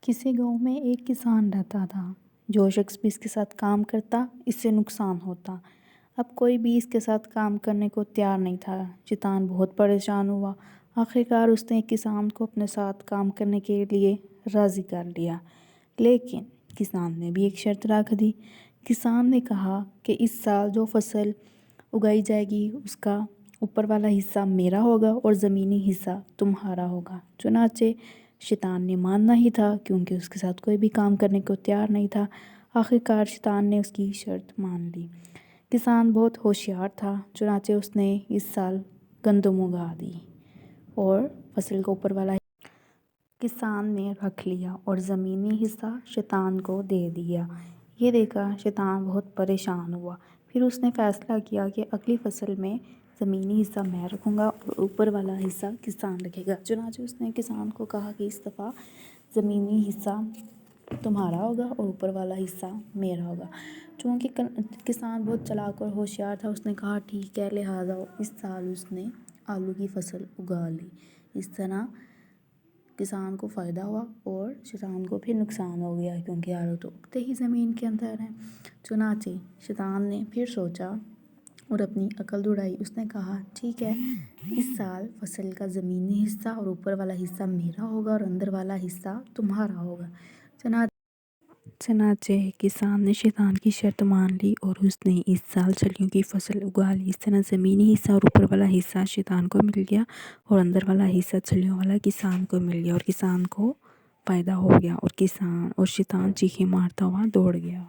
کسی گاؤں میں ایک کسان رہتا تھا۔ جو شخص بھی اس کے ساتھ کام کرتا اس سے نقصان ہوتا۔ اب کوئی بھی اس کے ساتھ کام کرنے کو تیار نہیں تھا۔ شیطان بہت پریشان ہوا۔ آخرکار اس نے ایک کسان کو اپنے ساتھ کام کرنے کے لیے راضی کر لیا، لیکن کسان نے بھی ایک شرط رکھ دی۔ کسان نے کہا کہ اس سال جو فصل اگائی جائے گی اس کا اوپر والا حصہ میرا ہوگا اور زمینی حصہ تمہارا ہوگا۔ چنانچہ شیطان نے ماننا ہی تھا، کیونکہ اس کے ساتھ کوئی بھی کام کرنے کو تیار نہیں تھا۔ آخرکار شیطان نے اس کی شرط مان لی۔ کسان بہت ہوشیار تھا، چنانچہ اس نے اس سال گندم اگا دی اور فصل کا اوپر والا کسان نے رکھ لیا اور زمینی حصہ شیطان کو دے دیا۔ یہ دیکھا شیطان بہت پریشان ہوا۔ پھر اس نے فیصلہ کیا کہ اگلی فصل میں زمینی حصہ میں رکھوں گا اور اوپر والا حصہ کسان رکھے گا۔ چنانچہ اس نے کسان کو کہا کہ اس دفعہ زمینی حصہ تمہارا ہوگا اور اوپر والا حصہ میرا ہوگا۔ چونکہ کسان بہت چالاک اور ہوشیار تھا، اس نے کہا ٹھیک ہے، لہٰذا اس سال اس نے آلو کی فصل اگا لی۔ اس طرح کسان کو فائدہ ہوا اور شیطان کو پھر نقصان ہو گیا، کیونکہ آلو تو اگتے ہی زمین کے اندر ہیں۔ چنانچہ شیطان نے پھر سوچا اور اپنی عقل دوڑائی۔ اس نے کہا ٹھیک ہے، اس سال فصل کا زمینی حصہ اور اوپر والا حصہ میرا ہوگا اور اندر والا حصہ تمہارا ہوگا۔ چنانچہ کسان نے شیطان کی شرط مان لی اور اس نے اس سال چلیوں کی فصل اگا لی۔ اس طرح زمینی حصہ اور اوپر والا حصہ شیطان کو مل گیا اور اندر والا حصہ چلیوں والا کسان کو مل گیا، اور کسان کو فائدہ ہو گیا، اور شیطان چیخیں مارتا ہوا دوڑ گیا۔